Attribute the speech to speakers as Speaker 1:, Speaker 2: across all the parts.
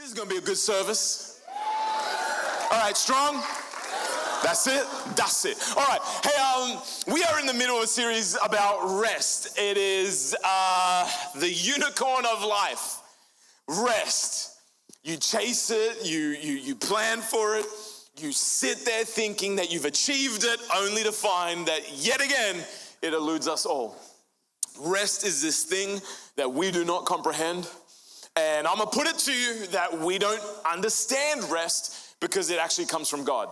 Speaker 1: This is going to be a good service. All right, strong? That's it? That's it. All right. Hey, we are in the middle of a series about rest. It is the unicorn of life. Rest. You chase it, you plan for it, you sit there thinking that you've achieved it, only to find that yet again, it eludes us all. Rest is this thing that we do not comprehend. And I'm going to put it to you that we don't understand rest because it actually comes from God.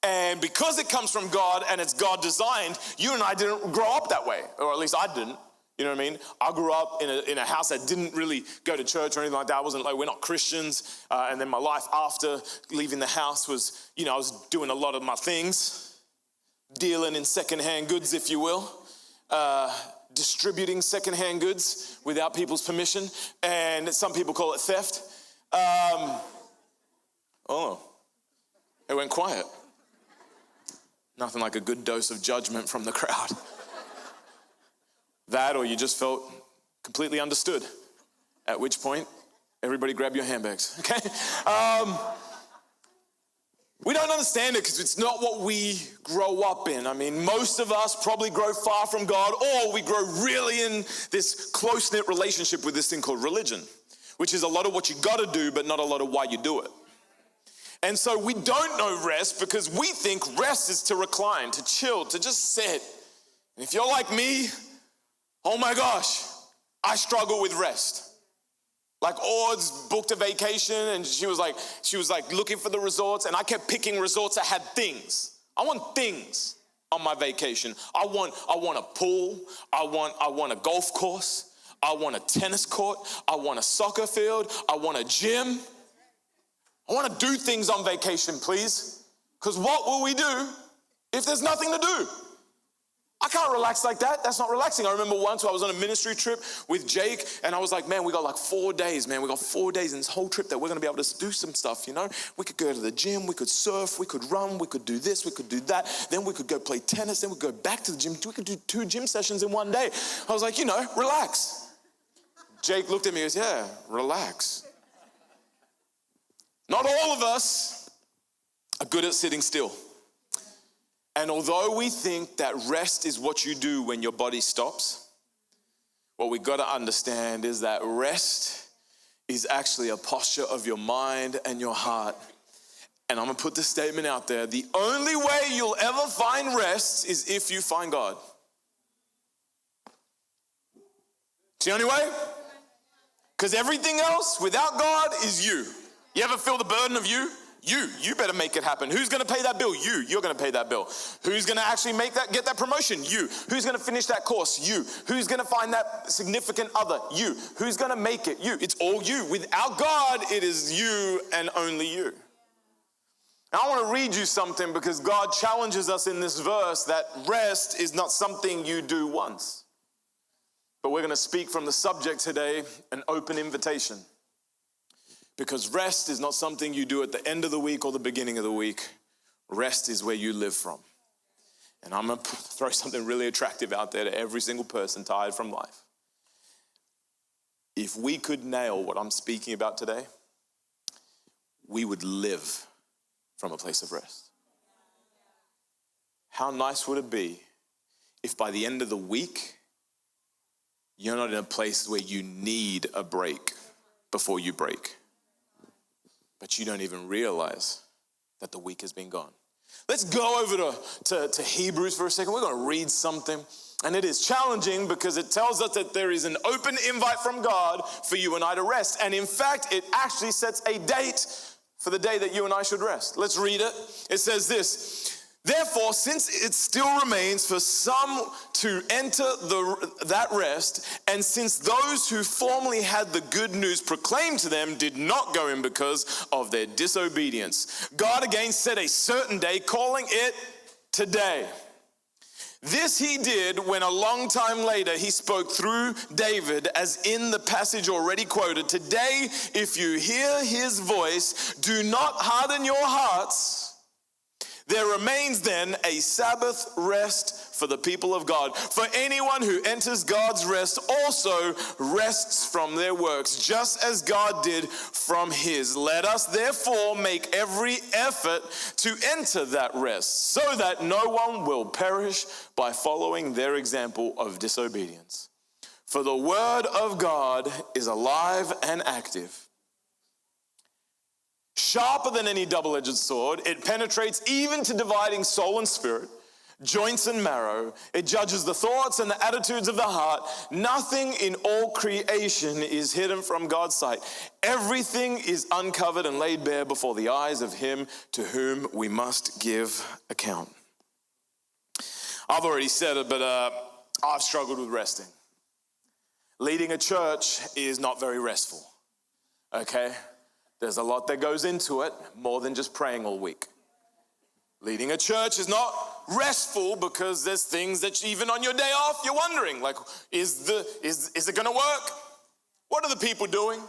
Speaker 1: And because it comes from God and it's God designed, you and I didn't grow up that way, or at least I didn't. You know what I mean? I grew up in a house that didn't really go to church or anything like that. I wasn't like, we're not Christians. And then my life after leaving the house was, I was doing a lot of my things, dealing in secondhand goods, if you will. Distributing secondhand goods without people's permission, and some people call it theft. It went quiet. Nothing like a good dose of judgment from the crowd. That, or you just felt completely understood, at which point, everybody grab your handbags, okay? We don't understand it because it's not what we grow up in. I mean, most of us probably grow far from God, or we grow really in this close-knit relationship with this thing called religion, which is a lot of what you got to do, but not a lot of why you do it. And so we don't know rest because we think rest is to recline, to chill, to just sit. And if you're like me, oh my gosh, I struggle with rest. Like Ord's booked a vacation and she was like looking for the resorts, and I kept picking resorts that had things. I want things on my vacation. I want a pool. I want a golf course. I want a tennis court. I want a soccer field. I want a gym. I want to do things on vacation, please. Because what will we do if there's nothing to do? I can't relax like that. That's not relaxing. I remember once I was on a ministry trip with Jake, and I was like, man, we got like 4 days, man. We got 4 days in this whole trip that we're going to be able to do some stuff, We could go to the gym, we could surf, we could run, we could do this, we could do that. Then we could go play tennis, then we could go back to the gym. We could do 2 gym sessions in one day. I was like, relax. Jake looked at me and goes, yeah, relax. Not all of us are good at sitting still. And although we think that rest is what you do when your body stops, what we got to understand is that rest is actually a posture of your mind and your heart. And I'm going to put this statement out there. The only way you'll ever find rest is if you find God. It's the only way. Because everything else without God is you. You ever feel the burden of you? You better make it happen. Who's going to pay that bill? You're going to pay that bill. Who's going to actually get that promotion? You. Who's going to finish that course? You. Who's going to find that significant other? You. Who's going to make it? You. It's all you. Without God, it is you and only you. Now, I want to read you something because God challenges us in this verse that rest is not something you do once. But we're going to speak from the subject today, an open invitation. Because rest is not something you do at the end of the week or the beginning of the week. Rest is where you live from. And I'm going to throw something really attractive out there to every single person tired from life. If we could nail what I'm speaking about today, we would live from a place of rest. How nice would it be if by the end of the week, you're not in a place where you need a break before you break? But you don't even realize that the week has been gone. Let's go over to Hebrews for a second. We're going to read something. And it is challenging because it tells us that there is an open invite from God for you and I to rest. And in fact, it actually sets a date for the day that you and I should rest. Let's read it. It says this. Therefore, since it still remains for some to enter that rest, and since those who formerly had the good news proclaimed to them did not go in because of their disobedience, God again set a certain day, calling it today. This he did when a long time later he spoke through David, as in the passage already quoted. Today, if you hear his voice, do not harden your hearts. There remains then a Sabbath rest for the people of God. For anyone who enters God's rest also rests from their works, just as God did from his. Let us therefore make every effort to enter that rest, so that no one will perish by following their example of disobedience. For the word of God is alive and active, sharper than any double-edged sword. It penetrates even to dividing soul and spirit, joints and marrow. It judges the thoughts and the attitudes of the heart. Nothing in all creation is hidden from God's sight. Everything is uncovered and laid bare before the eyes of him to whom we must give account. I've already said it, but I've struggled with resting. Leading a church is not very restful, okay? There's a lot that goes into it, more than just praying all week. Leading a church is not restful because there's things that even on your day off, you're wondering, like, is it gonna work? What are the people doing?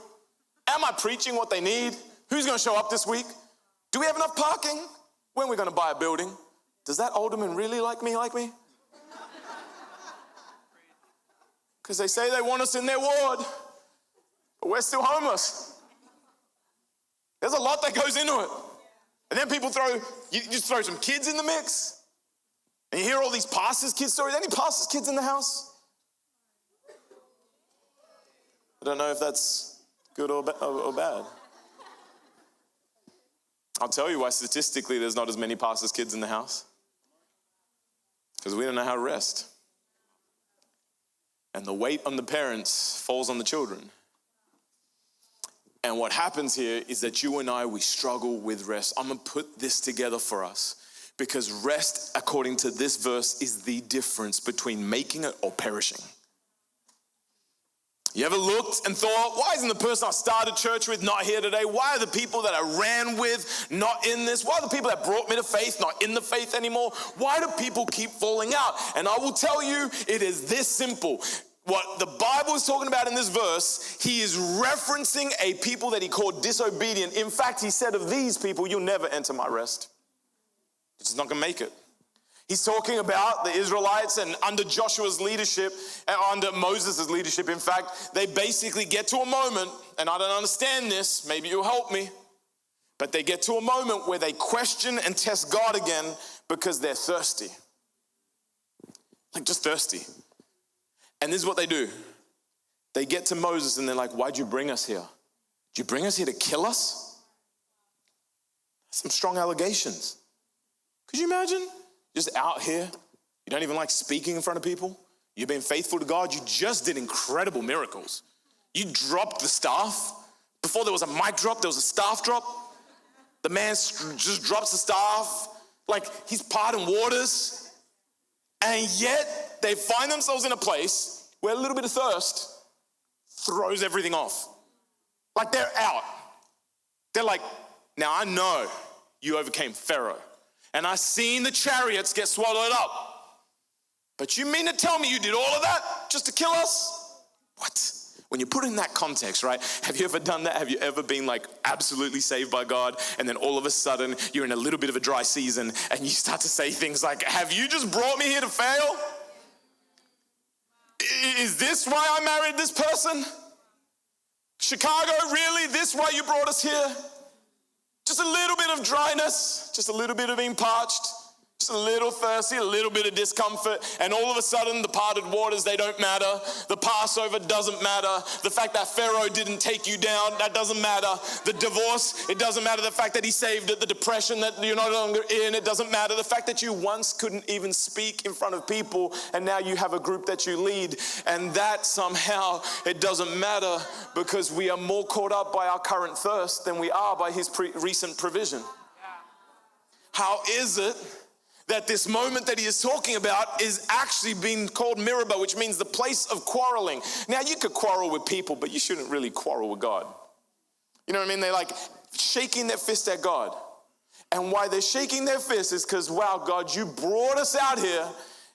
Speaker 1: Am I preaching what they need? Who's gonna show up this week? Do we have enough parking? When are we gonna buy a building? Does that alderman really like me? Because they say they want us in their ward, but we're still homeless. There's a lot that goes into it. And then people you just throw some kids in the mix. And you hear all these pastors' kids stories. Any pastors' kids in the house? I don't know if that's good or bad. I'll tell you why statistically there's not as many pastors' kids in the house. Because we don't know how to rest. And the weight on the parents falls on the children. And what happens here is that you and I, we struggle with rest. I'm going to put this together for us because rest, according to this verse, is the difference between making it or perishing. You ever looked and thought, why isn't the person I started church with not here today? Why are the people that I ran with not in this? Why are the people that brought me to faith not in the faith anymore? Why do people keep falling out? And I will tell you, it is this simple. What the Bible is talking about in this verse, he is referencing a people that he called disobedient. In fact, he said of these people, you'll never enter my rest. You're just not going to make it. He's talking about the Israelites, and under Joshua's leadership, and under Moses' leadership, in fact, they basically get to a moment, and I don't understand this, maybe you'll help me, but they get to a moment where they question and test God again because they're thirsty. Like just thirsty. And this is what they do. They get to Moses and they're like, why'd you bring us here? Did you bring us here to kill us? Some strong allegations. Could you imagine? Just out here. You don't even like speaking in front of people. You've been faithful to God. You just did incredible miracles. You dropped the staff. Before there was a mic drop, there was a staff drop. The man just drops the staff like he's parting waters. And yet they find themselves in a place where a little bit of thirst throws everything off. Like they're out. They're like, now I know you overcame Pharaoh. And I've seen the chariots get swallowed up. But you mean to tell me you did all of that just to kill us? What? When you put it in that context, right? Have you ever done that? Have you ever been like absolutely saved by God and then all of a sudden you're in a little bit of a dry season and you start to say things like, have you just brought me here to fail? Is this why I married this person? Chicago, really? This why you brought us here? Just a little bit of dryness, just a little bit of being parched, just a little thirsty, a little bit of discomfort, and all of a sudden the parted waters, they don't matter. The Passover doesn't matter. The fact that Pharaoh didn't take you down, that doesn't matter. The divorce, it doesn't matter. The fact that he saved it, the depression that you're no longer in, it doesn't matter. The fact that you once couldn't even speak in front of people, and now you have a group that you lead, and that somehow, it doesn't matter because we are more caught up by our current thirst than we are by his recent provision. How is it that this moment that he is talking about is actually being called Meribah, which means the place of quarreling? Now, you could quarrel with people, but you shouldn't really quarrel with God. You know what I mean? They're like shaking their fist at God. And why they're shaking their fist is because, wow, God, you brought us out here,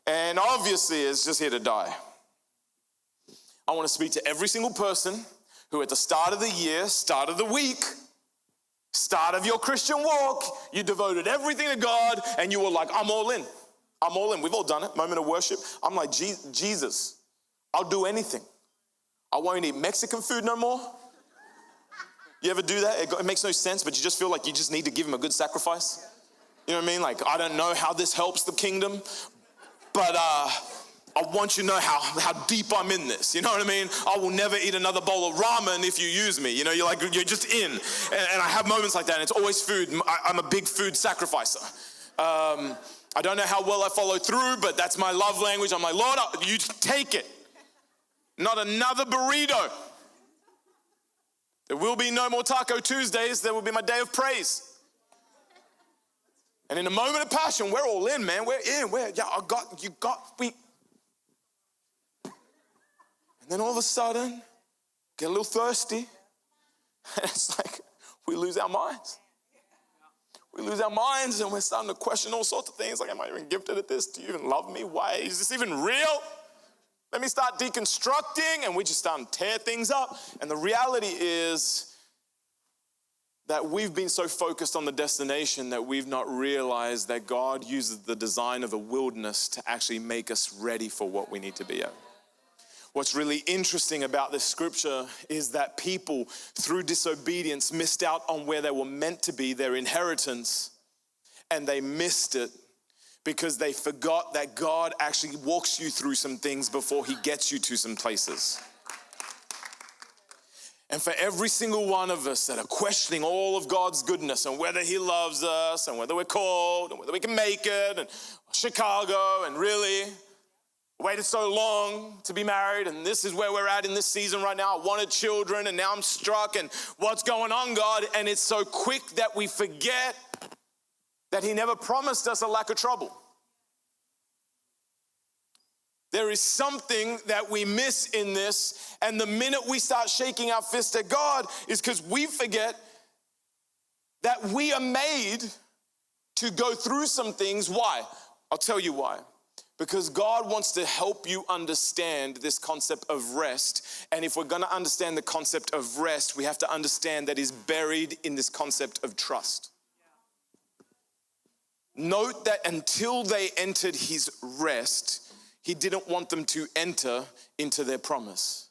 Speaker 1: and obviously it's just here to die. I want to speak to every single person who at the start of the year, start of the week, Start of your Christian walk, you devoted everything to God and you were like, I'm all in. I'm all in. We've all done it. Moment of worship. I'm like, Jesus, I'll do anything. I won't eat Mexican food no more. You ever do that? It makes no sense, but you just feel like you just need to give him a good sacrifice. You know what I mean? Like, I don't know how this helps the kingdom, but I want you to know how deep I'm in this. You know what I mean? I will never eat another bowl of ramen if you use me. You know, you're just in. And I have moments like that, and it's always food. I'm a big food sacrificer. I don't know how well I follow through, but that's my love language. I'm like, Lord, you take it. Not another burrito. There will be no more Taco Tuesdays. There will be my day of praise. And in a moment of passion, we're all in, man. We're in. And then all of a sudden, get a little thirsty. And it's like we lose our minds. We lose our minds and we're starting to question all sorts of things. Like, am I even gifted at this? Do you even love me? Why? Is this even real? Let me start deconstructing, and we just start to tear things up. And the reality is that we've been so focused on the destination that we've not realized that God uses the design of a wilderness to actually make us ready for what we need to be at. What's really interesting about this scripture is that people, through disobedience, missed out on where they were meant to be, their inheritance, and they missed it because they forgot that God actually walks you through some things before he gets you to some places. And for every single one of us that are questioning all of God's goodness and whether he loves us and whether we're called and whether we can make it and Chicago and really waited so long to be married and this is where we're at in this season right now. I wanted children and now I'm struck and what's going on, God? And it's so quick that we forget that he never promised us a lack of trouble. There is something that we miss in this, and the minute we start shaking our fist at God is because we forget that we are made to go through some things. Why? I'll tell you why. Because God wants to help you understand this concept of rest. And if we're going to understand the concept of rest, we have to understand that it's buried in this concept of trust. Note that until they entered his rest, he didn't want them to enter into their promise.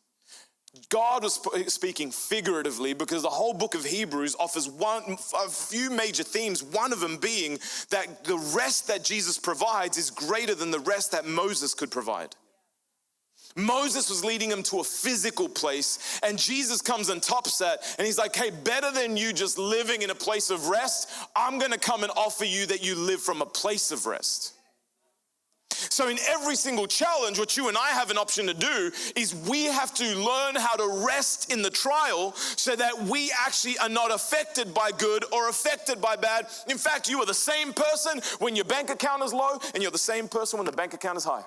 Speaker 1: God was speaking figuratively because the whole book of Hebrews offers a few major themes, one of them being that the rest that Jesus provides is greater than the rest that Moses could provide. Moses was leading them to a physical place, and Jesus comes and tops that, and he's like, hey, better than you just living in a place of rest, I'm going to come and offer you that you live from a place of rest. So in every single challenge, what you and I have an option to do is we have to learn how to rest in the trial so that we actually are not affected by good or affected by bad. In fact, you are the same person when your bank account is low, and you're the same person when the bank account is high.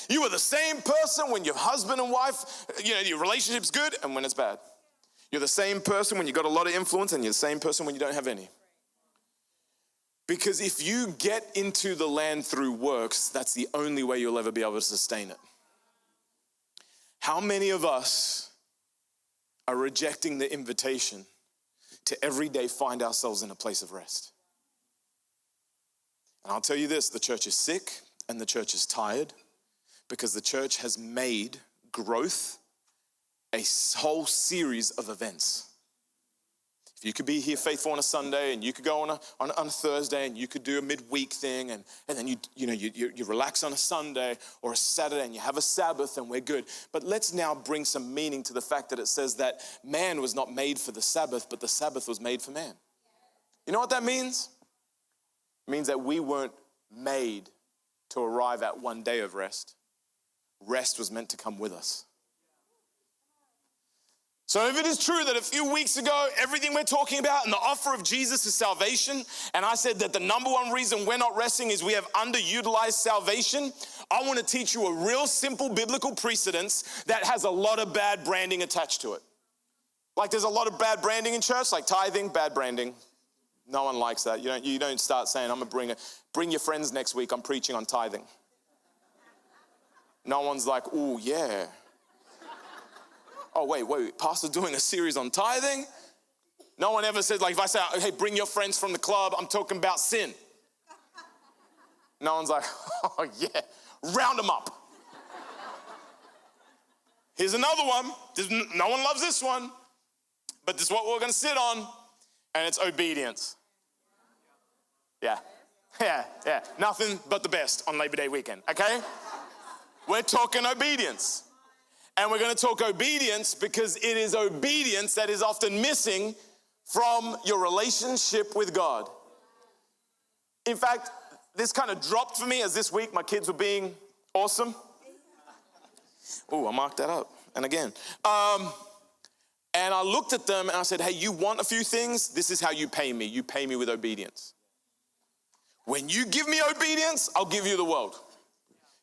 Speaker 1: You are the same person when your husband and wife, your relationship's good and when it's bad. You're the same person when you got a lot of influence, and you're the same person when you don't have any. Because if you get into the land through works, that's the only way you'll ever be able to sustain it. How many of us are rejecting the invitation to every day find ourselves in a place of rest? And I'll tell you this, the church is sick and the church is tired because the church has made growth a whole series of events. You could be here faithful on a Sunday, and you could go on a Thursday, and you could do a midweek thing, and then you relax on a Sunday or a Saturday, and you have a Sabbath, and we're good. But let's now bring some meaning to the fact that it says that man was not made for the Sabbath, but the Sabbath was made for man. You know what that means? It means that we weren't made to arrive at one day of rest. Rest was meant to come with us. So if it is true that a few weeks ago, everything we're talking about and the offer of Jesus is salvation, and I said that the number one reason we're not resting is we have underutilized salvation, I want to teach you a real simple biblical precedence that has a lot of bad branding attached to it. Like there's a lot of bad branding in church, like tithing, bad branding. No one likes that. You don't start saying, I'm going to bring your friends next week, I'm preaching on tithing. No one's like, ooh, yeah. Oh, wait, pastor's doing a series on tithing? No one ever says, like if I say, hey, bring your friends from the club, I'm talking about sin. No one's like, oh yeah, round them up. Here's another one. No one loves this one, but this is what we're gonna sit on, and it's obedience. Yeah. Nothing but the best on Labor Day weekend, okay? We're talking obedience. And we're gonna talk obedience because it is obedience that is often missing from your relationship with God. In fact, this kind of dropped for me as this week my kids were being awesome. Oh, I marked that up. And again. And I looked at them and I said, hey, you want a few things? This is how you pay me. You pay me with obedience. When you give me obedience, I'll give you the world.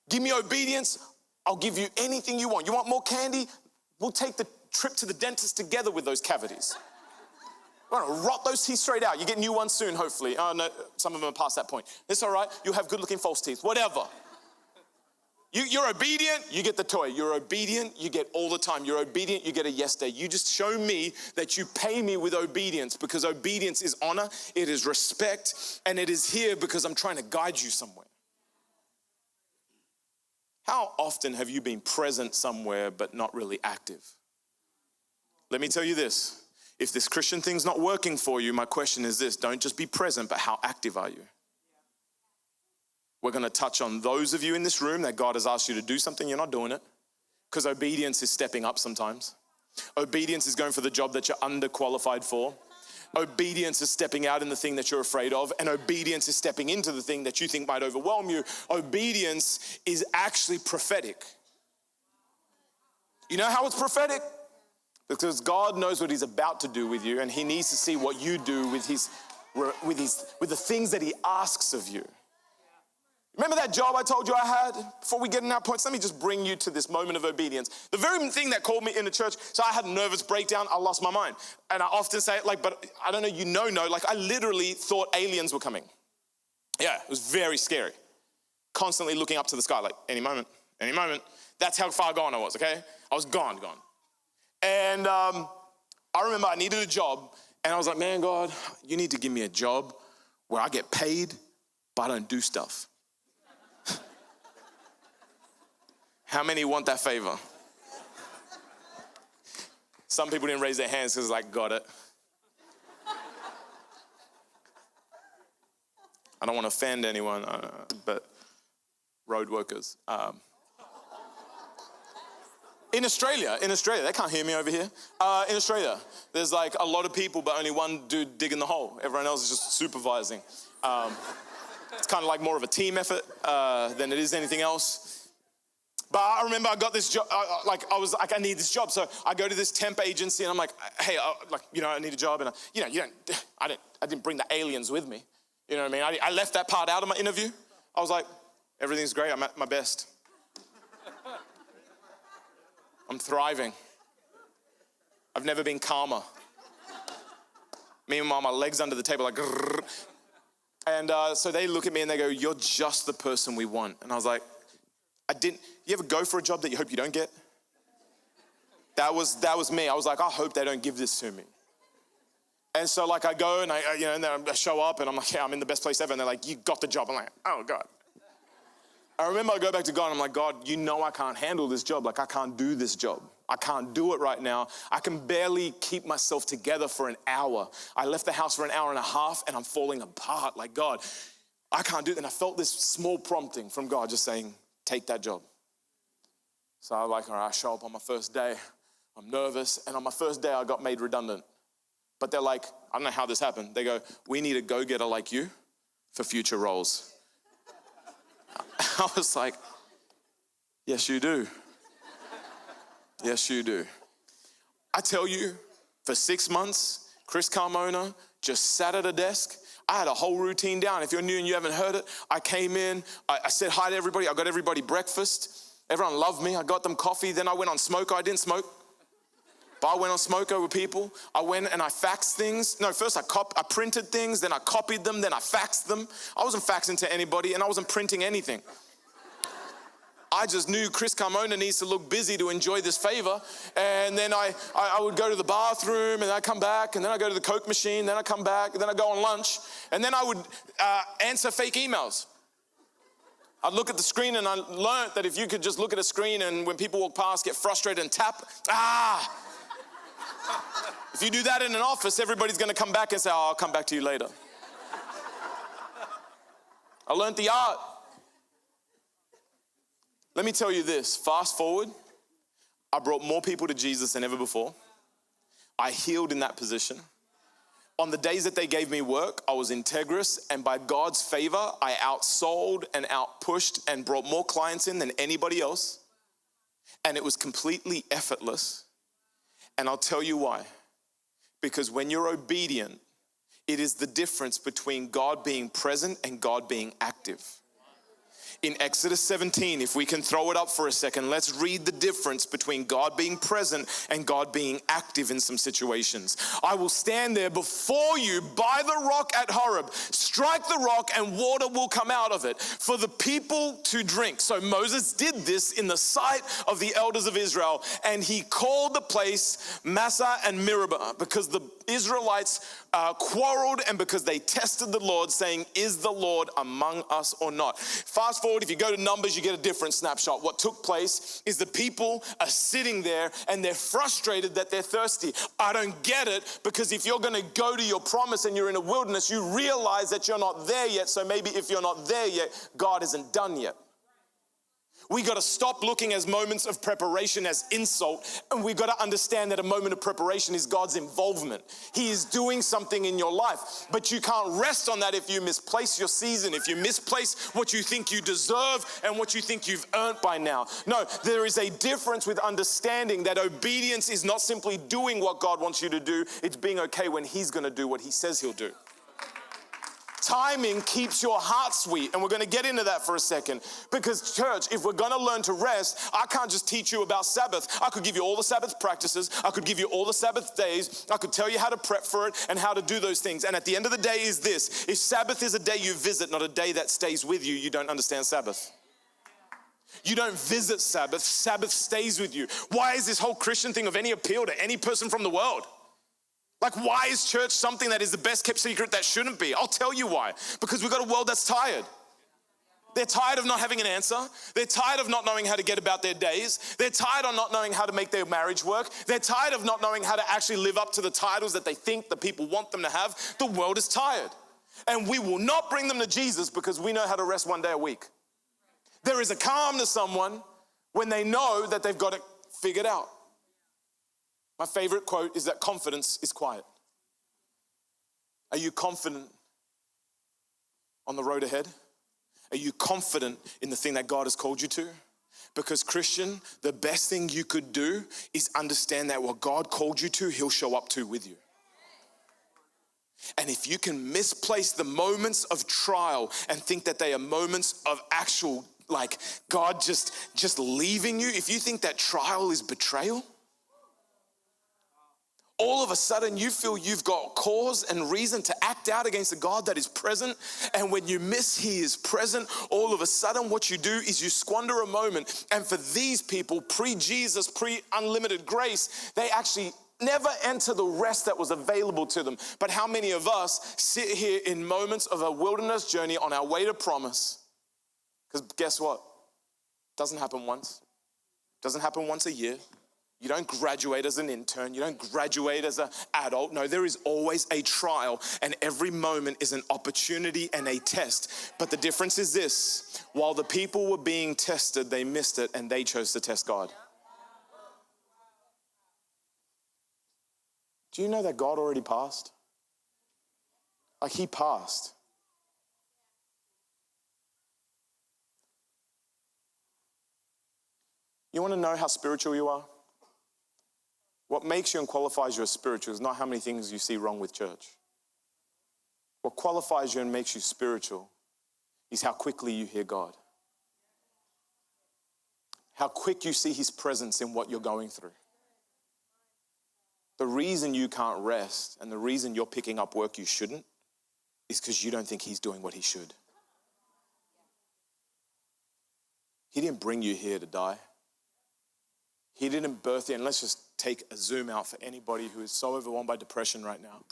Speaker 1: Give me obedience, I'll give you anything you want. You want more candy? We'll take the trip to the dentist together with those cavities. We're gonna rot those teeth straight out. You get new ones soon, hopefully. Oh no, some of them are past that point. It's all right, you'll have good looking false teeth, whatever. You're obedient, you get the toy. You're obedient, you get all the time. You're obedient, you get a yes day. You just show me that you pay me with obedience, because obedience is honor, it is respect, and it is here because I'm trying to guide you somewhere. How often have you been present somewhere but not really active? Let me tell you this. If this Christian thing's not working for you, my question is this: don't just be present, but how active are you? We're going to touch on those of you in this room that God has asked you to do something, you're not doing it. Because obedience is stepping up sometimes. Obedience is going for the job that you're underqualified for. Obedience is stepping out in the thing that you're afraid of. And obedience is stepping into the thing that you think might overwhelm you. Obedience is actually prophetic. You know how it's prophetic? Because God knows what he's about to do with you, and he needs to see what you do with the things that he asks of you. Remember that job I told you I had? Before we get in our points, let me just bring you to this moment of obedience. The very thing that called me in the church, so I had a nervous breakdown, I lost my mind. And I often say it like, but I don't know, like I literally thought aliens were coming. Yeah, it was very scary. Constantly looking up to the sky, like any moment. That's how far gone I was, okay? I was gone. And I remember I needed a job, and I was like, man, God, you need to give me a job where I get paid, but I don't do stuff. How many want that favor? Some people didn't raise their hands because like, got it. I don't want to offend anyone, but road workers. In Australia, they can't hear me over here. In Australia, there's like a lot of people, but only one dude digging the hole. Everyone else is just supervising. It's kind of like more of a team effort than it is anything else. But I remember I got this job, I was like, I need this job. So I go to this temp agency and I'm like, hey, I need a job. And I didn't bring the aliens with me. You know what I mean? I left that part out of my interview. I was like, everything's great, I'm at my best. I'm thriving. I've never been calmer. Meanwhile, my legs under the table like, grrr. And so they look at me and they go, you're just the person we want. And I was like, you ever go for a job that you hope you don't get? That was me. I was like, I hope they don't give this to me. And so like I go and and then I show up and I'm like, yeah, I'm in the best place ever. And they're like, you got the job. I'm like, oh God. I remember I go back to God and I'm like, God, you know I can't handle this job. Like I can't do this job. I can't do it right now. I can barely keep myself together for an hour. I left the house for an hour and a half and I'm falling apart. Like, God, I can't do it. And I felt this small prompting from God just saying, take that job. So I'm like, all right, I show up on my first day. I'm nervous. And on my first day, I got made redundant. But they're like, I don't know how this happened. They go, we need a go-getter like you for future roles. I was like, yes, you do. Yes, you do. I tell you, for 6 months, Chris Carmona just sat at a desk. I had a whole routine down. If you're new and you haven't heard it, I came in, I said hi to everybody. I got everybody breakfast. Everyone loved me. I got them coffee. Then I went on Smoko. I didn't smoke, but I went on Smoko with people. I went and I faxed things. No, first I printed things, then I copied them, then I faxed them. I wasn't faxing to anybody and I wasn't printing anything. I just knew Chris Carmona needs to look busy to enjoy this favor. And then I would go to the bathroom, and I come back, and then I go to the Coke machine, then I come back, and then I go on lunch, and then I would answer fake emails. I'd look at the screen, and I learned that if you could just look at a screen and when people walk past, get frustrated and tap, if you do that in an office, everybody's gonna come back and say, oh, I'll come back to you later. I learned the art. Let me tell you this, fast forward, I brought more people to Jesus than ever before. I healed in that position. On the days that they gave me work, I was integrous, and by God's favor, I outsold and outpushed and brought more clients in than anybody else. And it was completely effortless. And I'll tell you why. Because when you're obedient, it is the difference between God being present and God being active. In Exodus 17, if we can throw it up for a second, let's read the difference between God being present and God being active in some situations. I will stand there before you by the rock at Horeb. Strike the rock and water will come out of it for the people to drink. So Moses did this in the sight of the elders of Israel, and he called the place Massah and Meribah because the Israelites quarreled and because they tested the Lord, saying, is the Lord among us or not? Fast forward, if you go to Numbers, you get a different snapshot. What took place is the people are sitting there and they're frustrated that they're thirsty. I don't get it, because if you're going to go to your promise and you're in a wilderness, you realize that you're not there yet. So maybe if you're not there yet, God isn't done yet. We got to stop looking at moments of preparation as insult, and we got to understand that a moment of preparation is God's involvement. He is doing something in your life, but you can't rest on that if you misplace your season, if you misplace what you think you deserve and what you think you've earned by now. No, there is a difference with understanding that obedience is not simply doing what God wants you to do, it's being okay when He's going to do what He says He'll do. Timing keeps your heart sweet, and we're going to get into that for a second, because church, if we're going to learn to rest, I can't just teach you about Sabbath. I could give you all the Sabbath practices, I could give you all the Sabbath days, I could tell you how to prep for it and how to do those things. And at the end of the day is this: if Sabbath is a day you visit, not a day that stays with you, you don't understand Sabbath. You don't visit Sabbath, Sabbath stays with you. Why is this whole Christian thing of any appeal to any person from the world? Like, why is church something that is the best kept secret that shouldn't be? I'll tell you why. Because we've got a world that's tired. They're tired of not having an answer. They're tired of not knowing how to get about their days. They're tired of not knowing how to make their marriage work. They're tired of not knowing how to actually live up to the titles that they think the people want them to have. The world is tired. And we will not bring them to Jesus because we know how to rest one day a week. There is a calm to someone when they know that they've got it figured out. My favorite quote is that confidence is quiet. Are you confident on the road ahead? Are you confident in the thing that God has called you to? Because Christian, the best thing you could do is understand that what God called you to, He'll show up to with you. And if you can misplace the moments of trial and think that they are moments of actual, like God just leaving you, if you think that trial is betrayal, all of a sudden you feel you've got cause and reason to act out against a God that is present. And when you miss He is present, all of a sudden what you do is you squander a moment. And for these people, pre-Jesus, pre-unlimited grace, they actually never enter the rest that was available to them. But how many of us sit here in moments of a wilderness journey on our way to promise? Because guess what? It doesn't happen once. It doesn't happen once a year. You don't graduate as an intern. You don't graduate as an adult. No, there is always a trial, and every moment is an opportunity and a test. But the difference is this: while the people were being tested, they missed it and they chose to test God. Do you know that God already passed? Like, He passed. You want to know how spiritual you are? What makes you and qualifies you as spiritual is not how many things you see wrong with church. What qualifies you and makes you spiritual is how quickly you hear God. How quick you see His presence in what you're going through. The reason you can't rest and the reason you're picking up work you shouldn't is because you don't think He's doing what He should. He didn't bring you here to die. He didn't birth you. And let's just take a zoom out for anybody who is so overwhelmed by depression right now,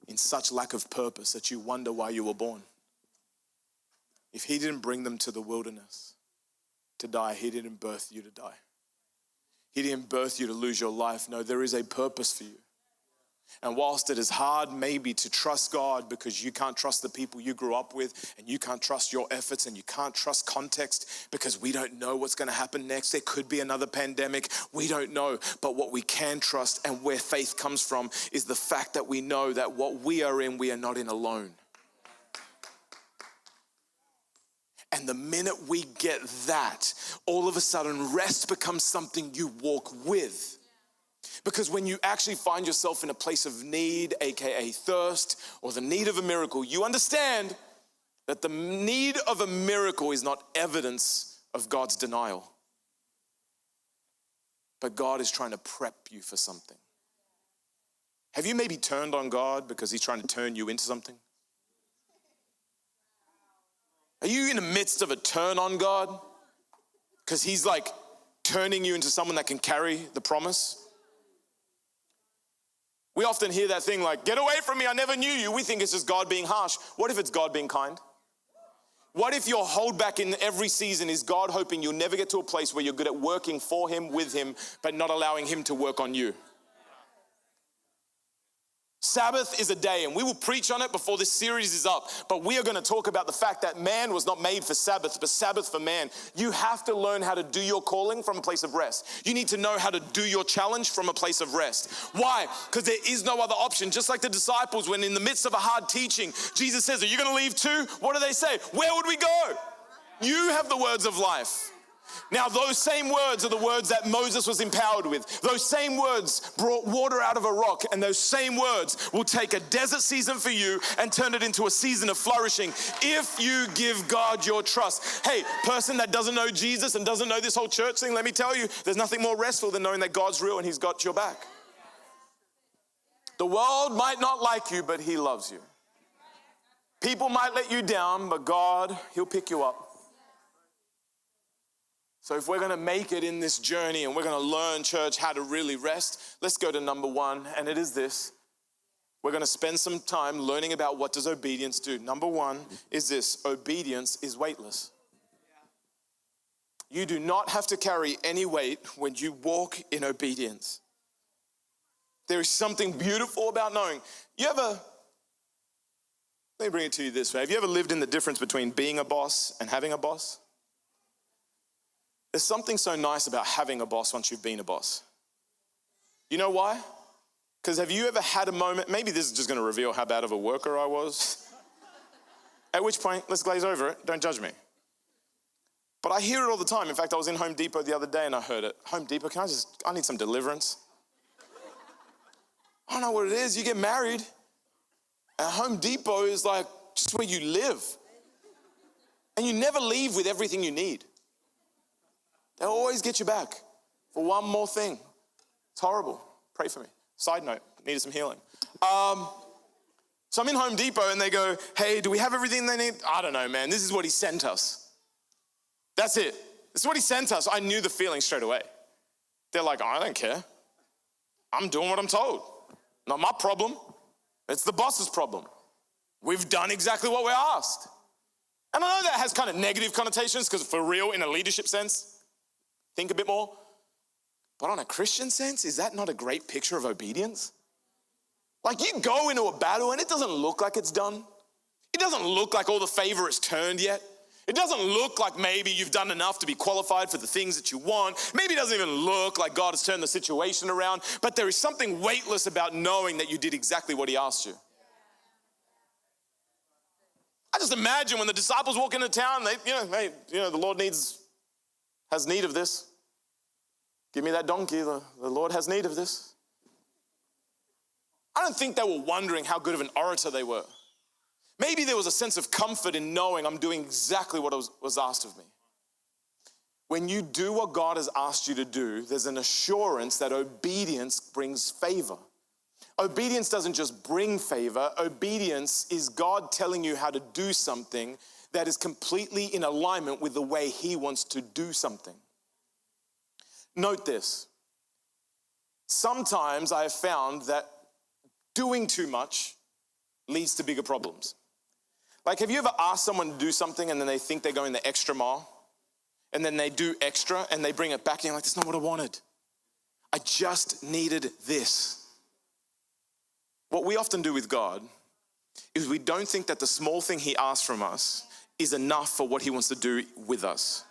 Speaker 1: in such lack of purpose that you wonder why you were born. If he didn't bring them to the wilderness to die, he didn't birth you to die. He didn't birth you to lose your life. No, there is a purpose for you. And whilst it is hard maybe to trust God because you can't trust the people you grew up with, and you can't trust your efforts, and you can't trust context because we don't know what's going to happen next. There could be another pandemic. We don't know. But what we can trust, and where faith comes from, is the fact that we know that what we are in, we are not in alone. And the minute we get that, all of a sudden rest becomes something you walk with. Because when you actually find yourself in a place of need, aka thirst, or the need of a miracle, you understand that the need of a miracle is not evidence of God's denial. But God is trying to prep you for something. Have you maybe turned on God because he's trying to turn you into something? Are you in the midst of a turn on God? Because he's like turning you into someone that can carry the promise? We often hear that thing like, get away from me, I never knew you. We think it's just God being harsh. What if it's God being kind? What if your holdback in every season is God hoping you'll never get to a place where you're good at working for him, with him, but not allowing him to work on you? Sabbath is a day, and we will preach on it before this series is up, but we are going to talk about the fact that man was not made for Sabbath, but Sabbath for man. You have to learn how to do your calling from a place of rest. You need to know how to do your challenge from a place of rest. Why? Because there is no other option. Just like the disciples, when in the midst of a hard teaching, Jesus says, are you going to leave too? What do they say? Where would we go? You have the words of life. Now, those same words are the words that Moses was empowered with. Those same words brought water out of a rock, and those same words will take a desert season for you and turn it into a season of flourishing if you give God your trust. Hey, person that doesn't know Jesus and doesn't know this whole church thing, let me tell you, there's nothing more restful than knowing that God's real and he's got your back. The world might not like you, but he loves you. People might let you down, but God, he'll pick you up. So if we're going to make it in this journey and we're going to learn, church, how to really rest, let's go to number one, and it is this. We're going to spend some time learning about what does obedience do. Number one is this: obedience is weightless. You do not have to carry any weight when you walk in obedience. There is something beautiful about knowing. Let me bring it to you this way. Have you ever lived in the difference between being a boss and having a boss? There's something so nice about having a boss once you've been a boss. You know why? Because have you ever had a moment, maybe this is just going to reveal how bad of a worker I was, at which point, let's glaze over it, don't judge me. But I hear it all the time. In fact, I was in Home Depot the other day and I heard it. Home Depot, I need some deliverance. I don't know what it is. You get married, and Home Depot is like just where you live. And you never leave with everything you need. They'll always get you back for one more thing. It's horrible. Pray for me. Side note, needed some healing. So I'm in Home Depot and they go, hey, do we have everything they need? I don't know, man. This is what he sent us. That's it. This is what he sent us. I knew the feeling straight away. They're like, I don't care. I'm doing what I'm told. Not my problem. It's the boss's problem. We've done exactly what we're asked. And I know that has kind of negative connotations because for real, in a leadership sense, think a bit more. But on a Christian sense, is that not a great picture of obedience? Like you go into a battle and it doesn't look like it's done. It doesn't look like all the favor is turned yet. It doesn't look like maybe you've done enough to be qualified for the things that you want. Maybe it doesn't even look like God has turned the situation around. But there is something weightless about knowing that you did exactly what he asked you. I just imagine when the disciples walk into town, the Lord has need of this. Give me that donkey, the Lord has need of this. I don't think they were wondering how good of an orator they were. Maybe there was a sense of comfort in knowing I'm doing exactly what was asked of me. When you do what God has asked you to do, there's an assurance that obedience brings favor. Obedience doesn't just bring favor. Obedience is God telling you how to do something that is completely in alignment with the way he wants to do something. Note this. Sometimes I have found that doing too much leads to bigger problems. Like, have you ever asked someone to do something and then they think they're going the extra mile? And then they do extra and they bring it back and you're like, that's not what I wanted. I just needed this. What we often do with God is we don't think that the small thing he asks from us is enough for what he wants to do with us.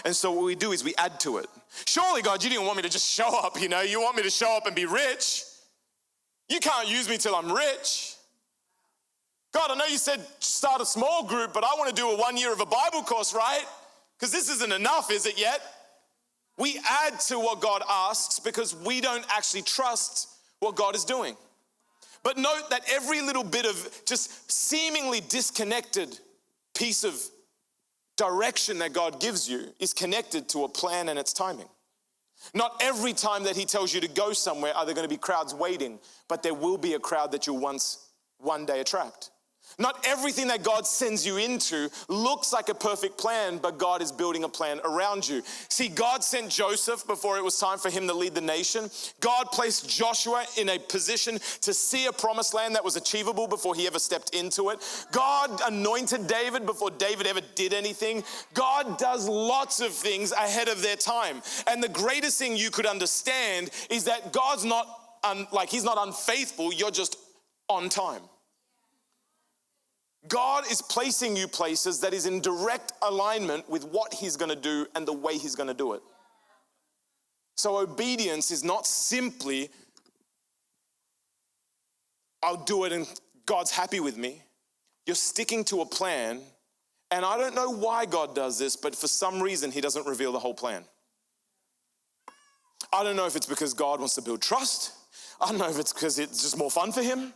Speaker 1: And so what we do is we add to it. Surely, God, you didn't want me to just show up, you want me to show up and be rich. You can't use me till I'm rich. God, I know you said start a small group, but I want to do a 1 year of a Bible course, right? Because this isn't enough, is it yet? We add to what God asks because we don't actually trust what God is doing. But note that every little bit of just seemingly disconnected piece of direction that God gives you is connected to a plan and its timing. Not every time that he tells you to go somewhere are there going to be crowds waiting, but there will be a crowd that you'll one day attract. Not everything that God sends you into looks like a perfect plan, but God is building a plan around you. See, God sent Joseph before it was time for him to lead the nation. God placed Joshua in a position to see a promised land that was achievable before he ever stepped into it. God anointed David before David ever did anything. God does lots of things ahead of their time. And the greatest thing you could understand is that God's not, he's not unfaithful, you're just on time. God is placing you places that is in direct alignment with what he's going to do and the way he's going to do it. So obedience is not simply, I'll do it and God's happy with me. You're sticking to a plan, and I don't know why God does this, but for some reason he doesn't reveal the whole plan. I don't know if it's because God wants to build trust. I don't know if it's because it's just more fun for him.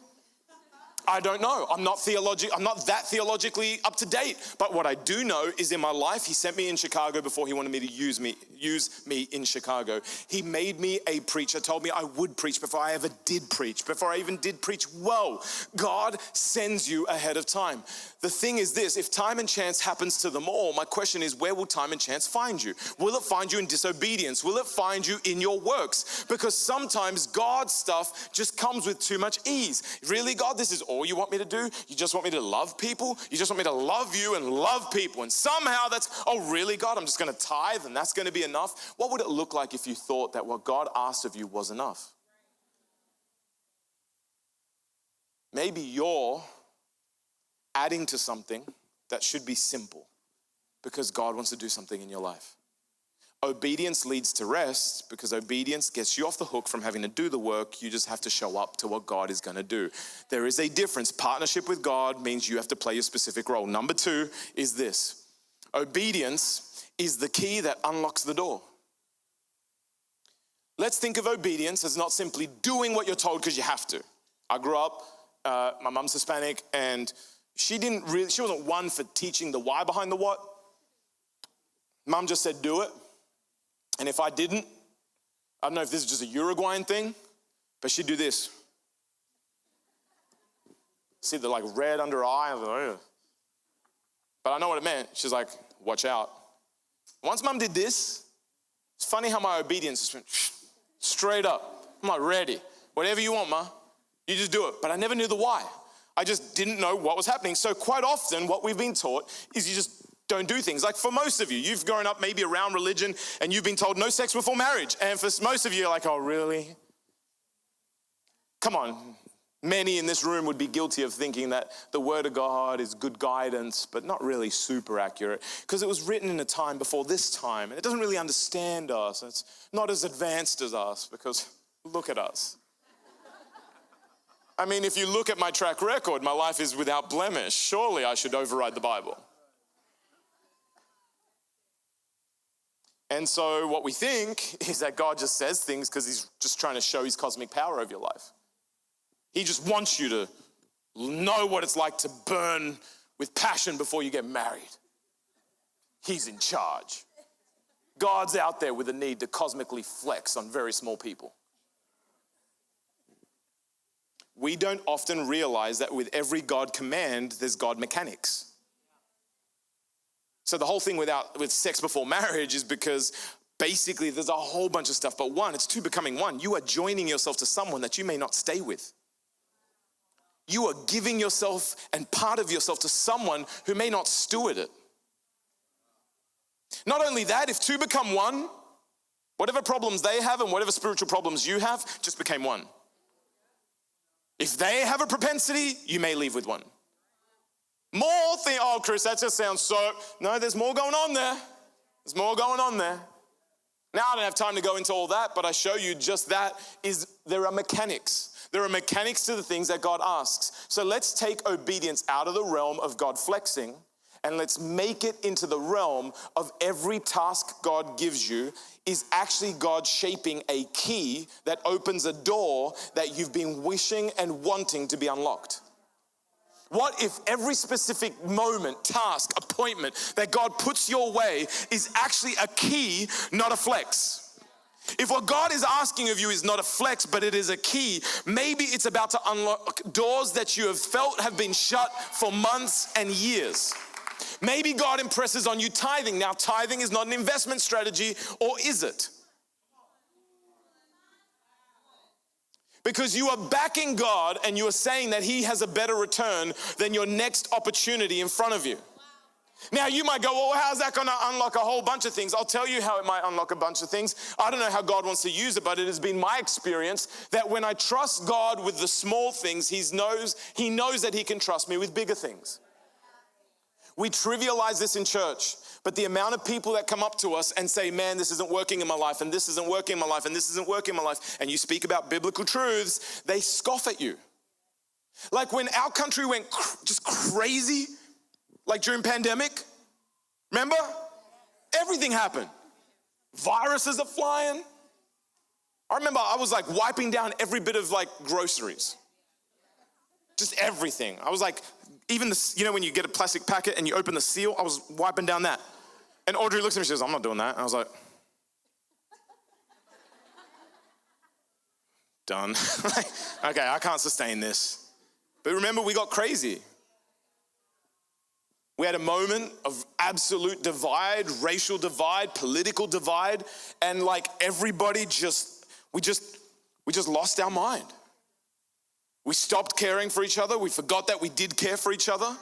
Speaker 1: I don't know. I'm not that theologically up to date. But what I do know is in my life, he sent me in Chicago before he wanted me to use me in Chicago. He made me a preacher, told me I would preach before I ever did preach, before I even did preach well. God sends you ahead of time. The thing is this, if time and chance happens to them all, my question is, where will time and chance find you? Will it find you in disobedience? Will it find you in your works? Because sometimes God's stuff just comes with too much ease. Really, God, this is all you want me to do? You just want me to love people? You just want me to love you and love people? And somehow that's, oh really, God, I'm just going to tithe and that's going to be enough? What would it look like if you thought that what God asked of you was enough? Maybe you're adding to something that should be simple because God wants to do something in your life. Obedience leads to rest because obedience gets you off the hook from having to do the work. You just have to show up to what God is going to do. There is a difference. Partnership with God means you have to play a specific role. Number 2 is this. Obedience is the key that unlocks the door. Let's think of obedience as not simply doing what you're told because you have to. I grew up, my mom's Hispanic, and she wasn't one for teaching the why behind the what. Mom just said, do it. And if I didn't, I don't know if this is just a Uruguayan thing, but she'd do this. See the red under her eye? But I know what it meant. She's like, watch out. Once Mom did this, it's funny how my obedience just went straight up. I'm like, ready. Whatever you want, Ma. You just do it. But I never knew the why. I just didn't know what was happening. So quite often what we've been taught is you just don't do things. Like for most of you, you've grown up maybe around religion and you've been told no sex before marriage. And for most of you, you're like, oh, really? Come on. Many in this room would be guilty of thinking that the word of God is good guidance, but not really super accurate because it was written in a time before this time and it doesn't really understand us. It's not as advanced as us because look at us. I mean, if you look at my track record, my life is without blemish. Surely I should override the Bible. And so what we think is that God just says things because he's just trying to show his cosmic power over your life. He just wants you to know what it's like to burn with passion before you get married. He's in charge. God's out there with a need to cosmically flex on very small people. We don't often realize that with every God command, there's God mechanics. So the whole thing with sex before marriage is because basically there's a whole bunch of stuff. But one, it's two becoming one. You are joining yourself to someone that you may not stay with. You are giving yourself and part of yourself to someone who may not steward it. Not only that, if two become one, whatever problems they have and whatever spiritual problems you have just became one. If they have a propensity, you may leave with one. More thing, oh Chris, that just sounds so, no, there's more going on there. There's more going on there. Now I don't have time to go into all that, but I show you just that is, there are mechanics. There are mechanics to the things that God asks. So let's take obedience out of the realm of God flexing and let's make it into the realm of every task God gives you is actually God shaping a key that opens a door that you've been wishing and wanting to be unlocked. What if every specific moment, task, appointment that God puts your way is actually a key, not a flex? If what God is asking of you is not a flex, but it is a key, maybe it's about to unlock doors that you have felt have been shut for months and years. Maybe God impresses on you tithing. Now, tithing is not an investment strategy, or is it? Because you are backing God and you are saying that He has a better return than your next opportunity in front of you. Now you might go, well, how's that going to unlock a whole bunch of things? I'll tell you how it might unlock a bunch of things. I don't know how God wants to use it, but it has been my experience that when I trust God with the small things, He knows that He can trust me with bigger things. We trivialize this in church, but the amount of people that come up to us and say, man, this isn't working in my life, and this isn't working in my life, and this isn't working in my life, and you speak about biblical truths, they scoff at you. Like when our country went just crazy, like during pandemic, remember? Everything happened. Viruses are flying. I remember I was like wiping down every bit of like groceries. Just everything. I was like, even the, you know when you get a plastic packet and you open the seal, I was wiping down that. And Audrey looks at me, she goes, I'm not doing that. And I was like, done. Okay, I can't sustain this. But remember, we got crazy. We had a moment of absolute divide, racial divide, political divide, and like everybody we just lost our mind. We stopped caring for each other. We forgot that we did care for each other.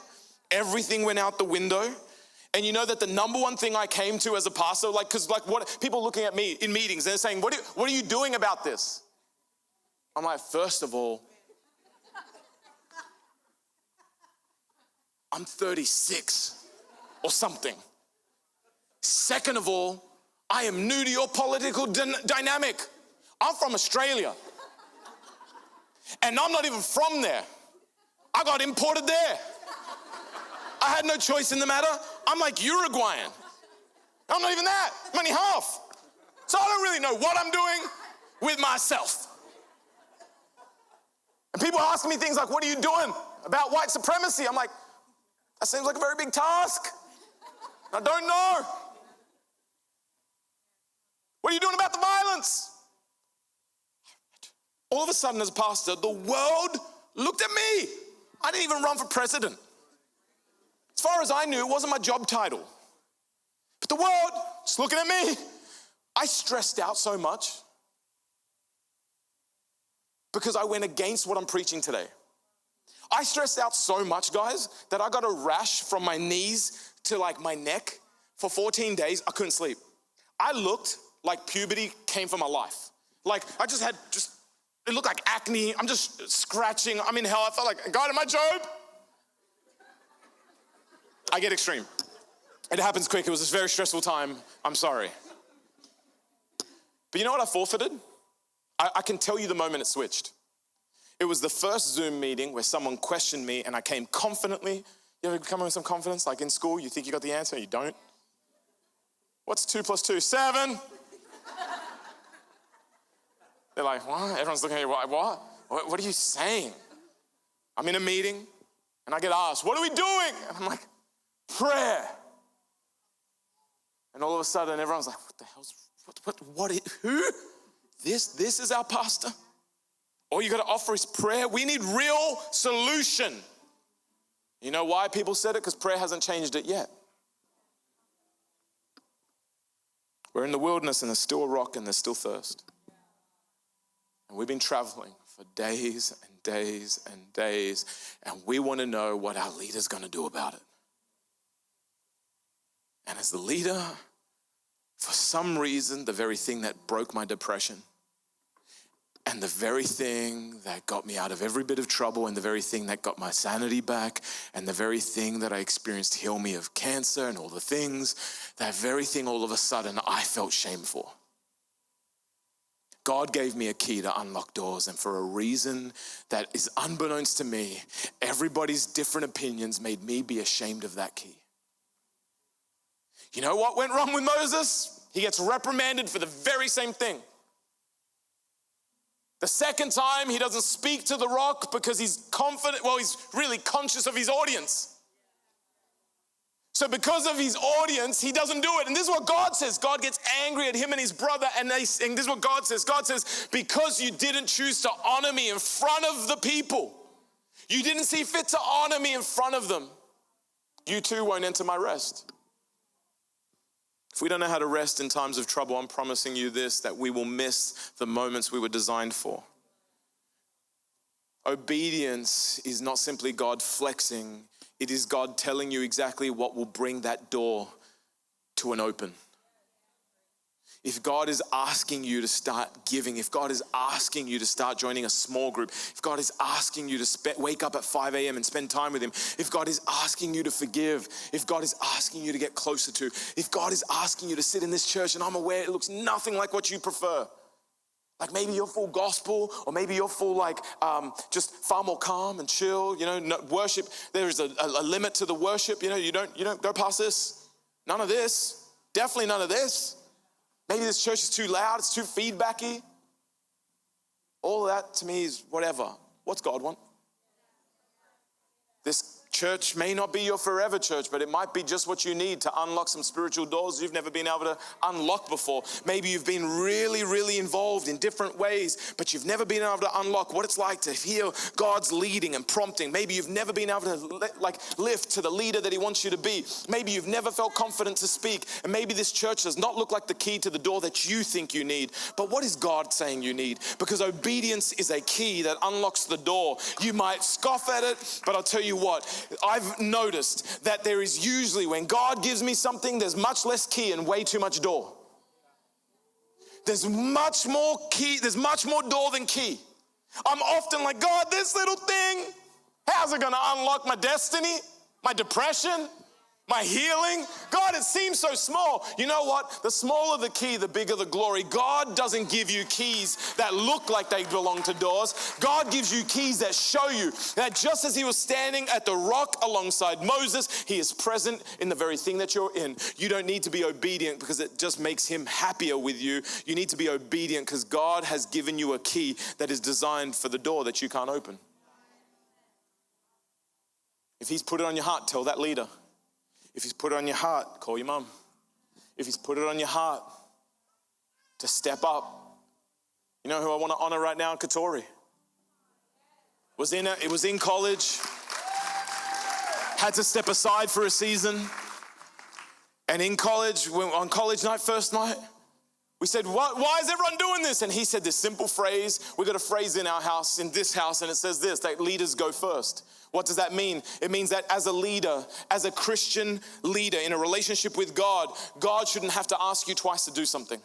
Speaker 1: Everything went out the window. And you know that the number one thing I came to as a pastor, because what people looking at me in meetings, they're saying, what are you doing about this? I'm like, first of all, I'm 36 or something. Second of all, I am new to your political dynamic. I'm from Australia. And I'm not even from there. I got imported there. I had no choice in the matter. I'm like Uruguayan. I'm not even that. I'm only half. So I don't really know what I'm doing with myself. And people ask me things like, what are you doing about white supremacy? I'm like, that seems like a very big task. I don't know. What are you doing about the violence? All of a sudden, as a pastor, the world looked at me. I didn't even run for president. As far as I knew, it wasn't my job title. But the world just looking at me. I stressed out so much because I went against what I'm preaching today. I stressed out so much, guys, that I got a rash from my knees to like my neck. For 14 days, I couldn't sleep. I looked like puberty came for my life. Like I just had it looked like acne. I'm just scratching. I'm in hell. I felt like, God, am I Job? I get extreme. It happens quick. It was a very stressful time. I'm sorry. But you know what I forfeited? I can tell you the moment it switched. It was the first Zoom meeting where someone questioned me and I came confidently. You ever come in with some confidence? Like in school, you think you got the answer, you don't. What's 2 + 2? 7. They're like, what? Everyone's looking at you, what? What are you saying? I'm in a meeting and I get asked, what are we doing? And I'm like, prayer. And all of a sudden everyone's like, what the hell's, who? This is our pastor? All you got to offer is prayer. We need real solution. You know why people said it? Because prayer hasn't changed it yet. We're in the wilderness and there's still a rock and there's still thirst. And we've been traveling for days and days and days, and we want to know what our leader's going to do about it. And as the leader, for some reason, the very thing that broke my depression, and the very thing that got me out of every bit of trouble, and the very thing that got my sanity back, and the very thing that I experienced heal me of cancer and all the things, that very thing all of a sudden I felt shame for. God gave me a key to unlock doors, and for a reason that is unbeknownst to me, everybody's different opinions made me be ashamed of that key. You know what went wrong with Moses? He gets reprimanded for the very same thing. The second time, he doesn't speak to the rock because he's confident, he's really conscious of his audience. So because of his audience, he doesn't do it. And this is what God says. God gets angry at him and his brother, and this is what God says. God says, because you didn't choose to honor me in front of the people, you didn't see fit to honor me in front of them, you too won't enter my rest. If we don't know how to rest in times of trouble, I'm promising you this, that we will miss the moments we were designed for. Obedience is not simply God flexing. It is God telling you exactly what will bring that door to an open. If God is asking you to start giving, if God is asking you to start joining a small group, if God is asking you to wake up at 5 a.m. and spend time with him, if God is asking you to forgive, if God is asking you to get closer to, if God is asking you to sit in this church, and I'm aware it looks nothing like what you prefer. Like maybe you're full gospel, or maybe you're full just far more calm and chill. No, worship, there is a limit to the worship. You don't go past this. None of this. Definitely none of this. Maybe this church is too loud, it's too feedbacky. All of that to me is whatever. What's God want? This church may not be your forever church, but it might be just what you need to unlock some spiritual doors you've never been able to unlock before. Maybe you've been really, really involved in different ways, but you've never been able to unlock what it's like to hear God's leading and prompting. Maybe you've never been able to lift to the leader that he wants you to be. Maybe you've never felt confident to speak, and maybe this church does not look like the key to the door that you think you need. But what is God saying you need? Because obedience is a key that unlocks the door. You might scoff at it, but I'll tell you what, I've noticed that there is usually, when God gives me something, there's much less key and way too much door. There's much more key, there's much more door than key. I'm often like, God, this little thing, how's it gonna unlock my destiny, my depression, my healing? God, it seems so small. You know what? The smaller the key, the bigger the glory. God doesn't give you keys that look like they belong to doors. God gives you keys that show you that just as he was standing at the rock alongside Moses, he is present in the very thing that you're in. You don't need to be obedient because it just makes him happier with you. You need to be obedient because God has given you a key that is designed for the door that you can't open. If he's put it on your heart, tell that leader. If he's put it on your heart, call your mom. If he's put it on your heart to step up. You know who I want to honor right now? Katori. It was in college. Had to step aside for a season. And in college, on college night, first night, we said, why is everyone doing this? And he said this simple phrase. We got a phrase in our house, in this house, and it says this, that leaders go first. What does that mean? It means that as a leader, as a Christian leader in a relationship with God, God shouldn't have to ask you twice to do something.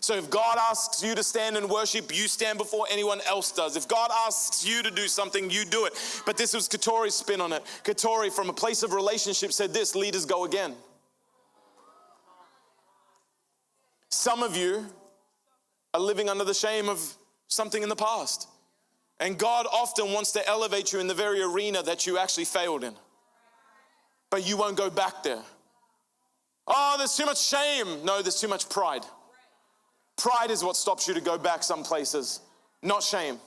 Speaker 1: So if God asks you to stand and worship, you stand before anyone else does. If God asks you to do something, you do it. But this was Katori's spin on it. Katori, from a place of relationship, said this, leaders go again. Some of you are living under the shame of something in the past. And God often wants to elevate you in the very arena that you actually failed in. But you won't go back there. Oh, there's too much shame. No, there's too much pride. Pride is what stops you to go back some places, not shame.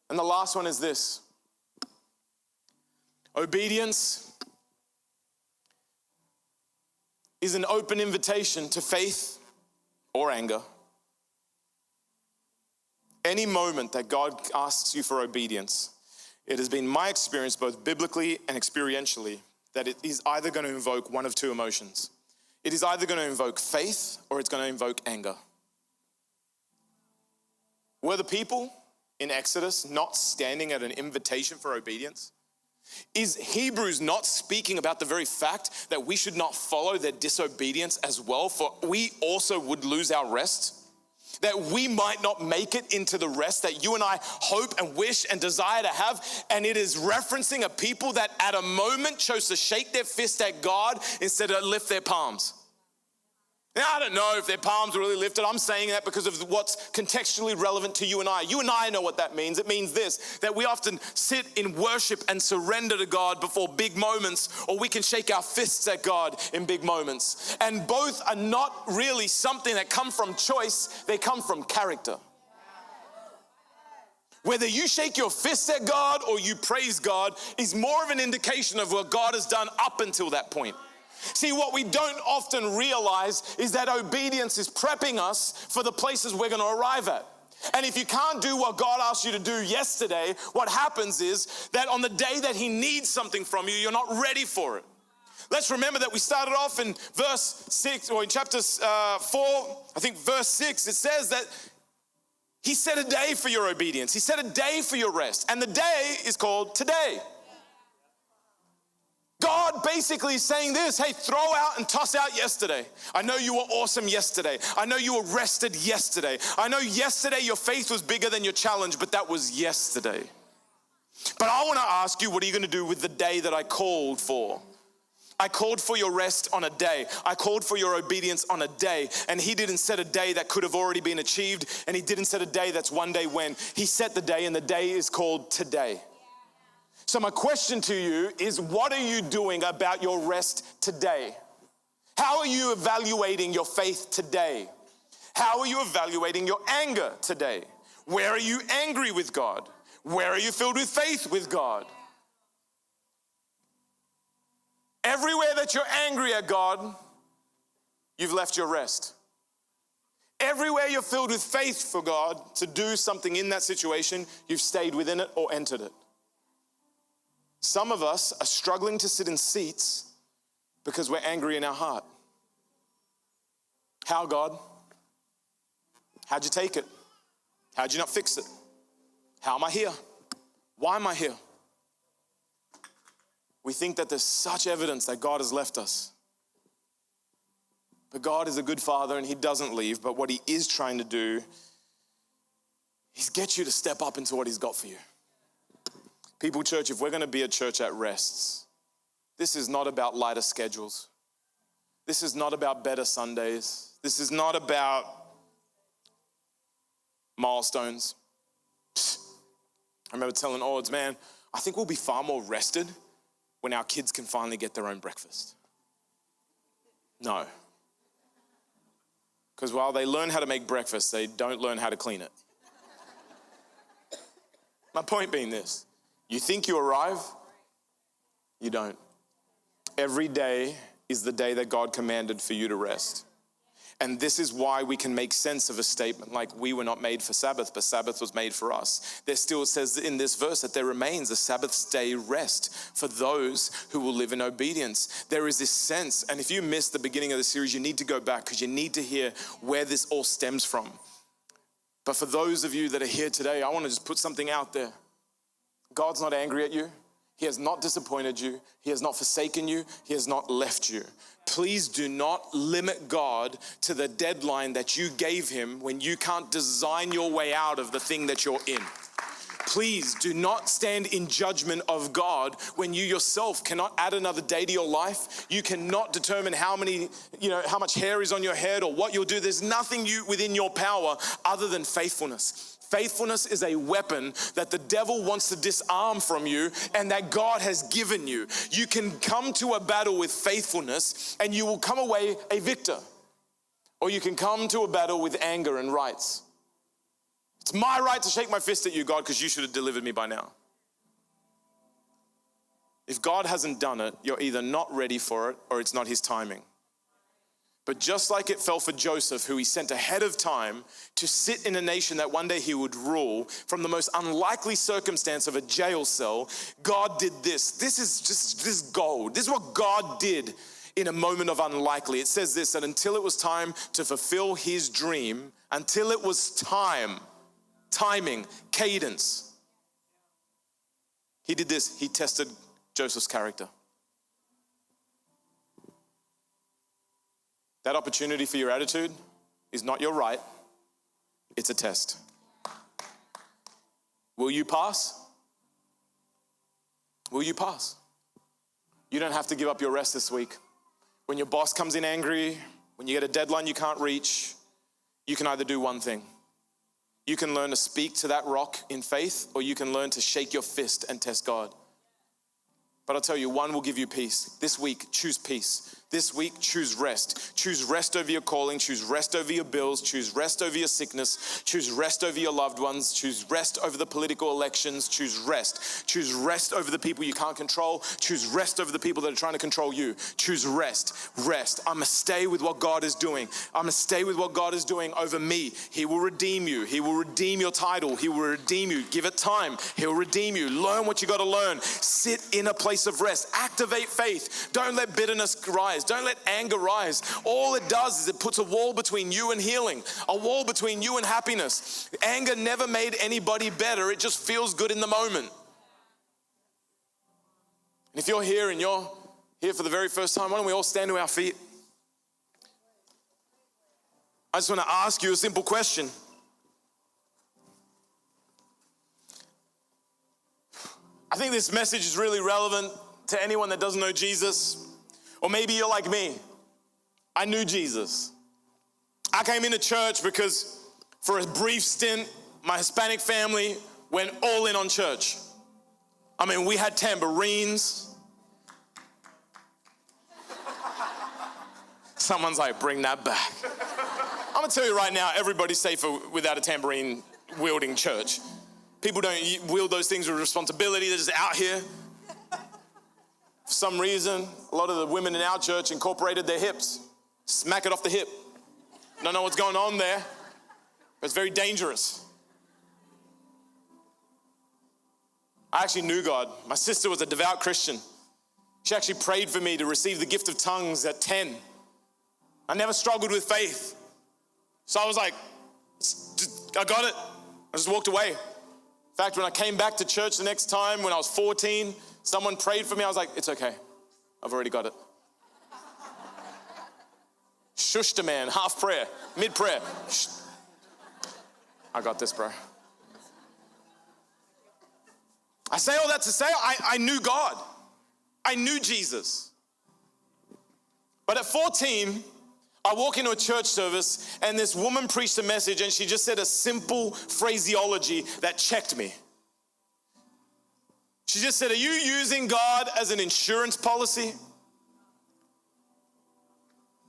Speaker 1: And the last one is this. Obedience is an open invitation to faith or anger. Any moment that God asks you for obedience, it has been my experience, both biblically and experientially, that it is either going to invoke one of two emotions. it is either going to invoke faith or it's going to invoke anger. Were the people in Exodus not standing at an invitation for obedience? Is Hebrews not speaking about the very fact that we should not follow their disobedience as well, for we also would lose our rest? That we might not make it into the rest that you and I hope and wish and desire to have. And it is referencing a people that at a moment chose to shake their fist at God instead of lift their palms. Now, I don't know if their palms were really lifted. I'm saying that because of what's contextually relevant to you and I. You and I know what that means. It means this, that we often sit in worship and surrender to God before big moments, or we can shake our fists at God in big moments. And both are not really something that come from choice, they come from character. Whether you shake your fist at God or you praise God is more of an indication of what God has done up until that point. See, what we don't often realize is that obedience is prepping us for the places we're going to arrive at. And if you can't do what God asked you to do yesterday, what happens is that on the day that he needs something from you, you're not ready for it. Let's remember that we started off in verse 6, or in chapter 4, I think verse 6, it says that he set a day for your obedience. He set a day for your rest. And the day is called today. God basically is saying this, hey, throw out and toss out yesterday. I know you were awesome yesterday. I know you were rested yesterday. I know yesterday your faith was bigger than your challenge, but that was yesterday. But I want to ask you, what are you going to do with the day that I called for? I called for your rest on a day. I called for your obedience on a day. And he didn't set a day that could have already been achieved. And he didn't set a day that's one day when. He set the day, and the day is called today. So my question to you is, what are you doing about your rest today? How are you evaluating your faith today? How are you evaluating your anger today? Where are you angry with God? Where are you filled with faith with God? Everywhere that you're angry at God, you've left your rest. Everywhere you're filled with faith for God to do something in that situation, you've stayed within it or entered it. Some of us are struggling to sit in seats because we're angry in our heart. How, God? How'd you take it? How'd you not fix it? How am I here? Why am I here? We think that there's such evidence that God has left us. But God is a good father and he doesn't leave. But what he is trying to do is get you to step up into what he's got for you. People, church, if we're going to be a church that rests, this is not about lighter schedules. This is not about better Sundays. This is not about milestones. I remember telling Ords, man, I think we'll be far more rested when our kids can finally get their own breakfast. No. Because while they learn how to make breakfast, they don't learn how to clean it. My point being this. You think you arrive, you don't. Every day is the day that God commanded for you to rest. And this is why we can make sense of a statement like we were not made for Sabbath, but Sabbath was made for us. There still says in this verse that there remains a Sabbath's day rest for those who will live in obedience. There is this sense, and if you missed the beginning of the series, you need to go back because you need to hear where this all stems from. But for those of you that are here today, I want to just put something out there. God's not angry at you. He has not disappointed you. He has not forsaken you. He has not left you. Please do not limit God to the deadline that you gave him when you can't design your way out of the thing that you're in. Please do not stand in judgment of God when you yourself cannot add another day to your life. You cannot determine how much hair is on your head or what you'll do. There's nothing within your power other than faithfulness. Faithfulness is a weapon that the devil wants to disarm from you and that God has given you. You can come to a battle with faithfulness and you will come away a victor. Or you can come to a battle with anger and rights. It's my right to shake my fist at you, God, because you should have delivered me by now. If God hasn't done it, you're either not ready for it or it's not his timing. But just like it fell for Joseph, who he sent ahead of time to sit in a nation that one day he would rule from the most unlikely circumstance of a jail cell, God did this. This is gold. This is what God did in a moment of unlikely. It says this, that until it was time to fulfill his dream, until it was timing, cadence, he did this. He tested Joseph's character. That opportunity for your attitude is not your right. It's a test. Will you pass? Will you pass? You don't have to give up your rest this week. When your boss comes in angry, when you get a deadline you can't reach, you can either do one thing. You can learn to speak to that rock in faith, or you can learn to shake your fist and test God. But I'll tell you, one will give you peace. This week, choose peace. This week, choose rest. Choose rest over your calling. Choose rest over your bills. Choose rest over your sickness. Choose rest over your loved ones. Choose rest over the political elections. Choose rest. Choose rest over the people you can't control. Choose rest over the people that are trying to control you. Choose rest. Rest. I'm going to stay with what God is doing. I'm going to stay with what God is doing over me. He will redeem you. He will redeem your title. He will redeem you. Give it time. He'll redeem you. Learn what you got to learn. Sit in a place of rest. Activate faith. Don't let bitterness rise. Don't let anger rise. All it does is it puts a wall between you and healing, a wall between you and happiness. Anger never made anybody better. It just feels good in the moment. And if you're here and you're here for the very first time, why don't we all stand to our feet? I just want to ask you a simple question. I think this message is really relevant to anyone that doesn't know Jesus. Or maybe you're like me. I knew Jesus. I came into church because for a brief stint, my Hispanic family went all in on church. I mean, we had tambourines. Someone's like, bring that back. I'm gonna tell you right now, everybody's safer without a tambourine wielding church. People don't wield those things with responsibility. They're just out here. For some reason, a lot of the women in our church incorporated their hips. Smack it off the hip. Don't know what's going on there, but it's very dangerous. I actually knew God. My sister was a devout Christian. She actually prayed for me to receive the gift of tongues at 10. I never struggled with faith. So I was like, I got it. I just walked away. In fact, when I came back to church the next time, when I was 14, someone prayed for me. I was like, it's okay. I've already got it. Shushed a man, half prayer, mid-prayer. I got this, bro. I say all that to say I knew God. I knew Jesus. But at 14, I walk into a church service and this woman preached a message and she just said a simple phraseology that checked me. She just said, are you using God as an insurance policy?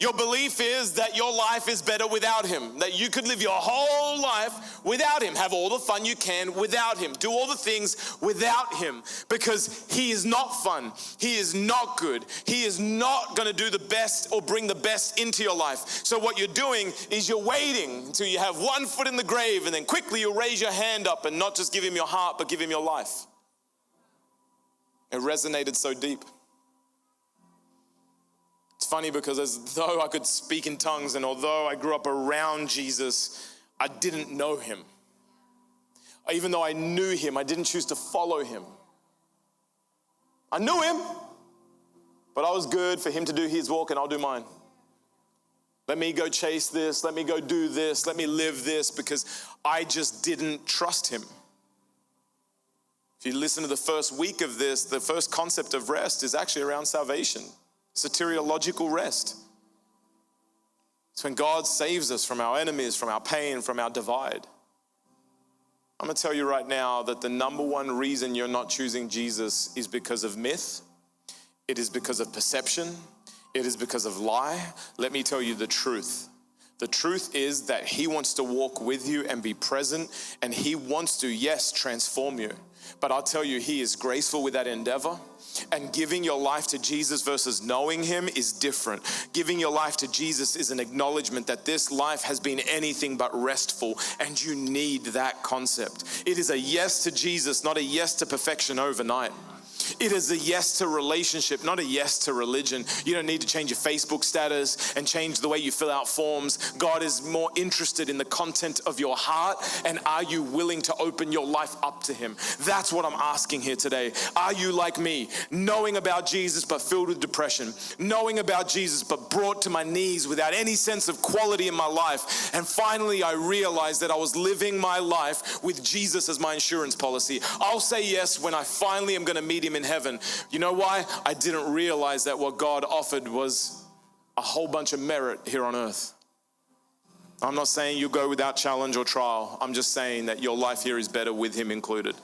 Speaker 1: Your belief is that your life is better without him, that you could live your whole life without him, have all the fun you can without him, do all the things without him, because he is not fun, he is not good, he is not going to do the best or bring the best into your life. So what you're doing is you're waiting until you have one foot in the grave, and then quickly you'll raise your hand up and not just give him your heart, but give him your life. It resonated so deep. It's funny because as though I could speak in tongues and although I grew up around Jesus, I didn't know him. Even though I knew him, I didn't choose to follow him. I knew him, but I was good for him to do his walk and I'll do mine. Let me go chase this, let me go do this, let me live this, because I just didn't trust him. If you listen to the first week of this, the first concept of rest is actually around salvation. Soteriological rest. It's when God saves us from our enemies, from our pain, from our divide. I'm going to tell you right now that the number one reason you're not choosing Jesus is because of myth. It is because of perception. It is because of lie. Let me tell you the truth. The truth is that he wants to walk with you and be present, and he wants to, yes, transform you. But I'll tell you, he is graceful with that endeavor. And giving your life to Jesus versus knowing him is different. Giving your life to Jesus is an acknowledgement that this life has been anything but restful, and you need that concept. It is a yes to Jesus, not a yes to perfection overnight. It is a yes to relationship, not a yes to religion. You don't need to change your Facebook status and change the way you fill out forms. God is more interested in the content of your heart, and are you willing to open your life up to him? That's what I'm asking here today. Are you like me, knowing about Jesus but filled with depression, knowing about Jesus but brought to my knees without any sense of quality in my life, and finally I realized that I was living my life with Jesus as my insurance policy? I'll say yes when I finally am going to meet him in heaven. You know why? I didn't realize that what God offered was a whole bunch of merit here on earth. I'm not saying you go without challenge or trial. I'm just saying that your life here is better with him included.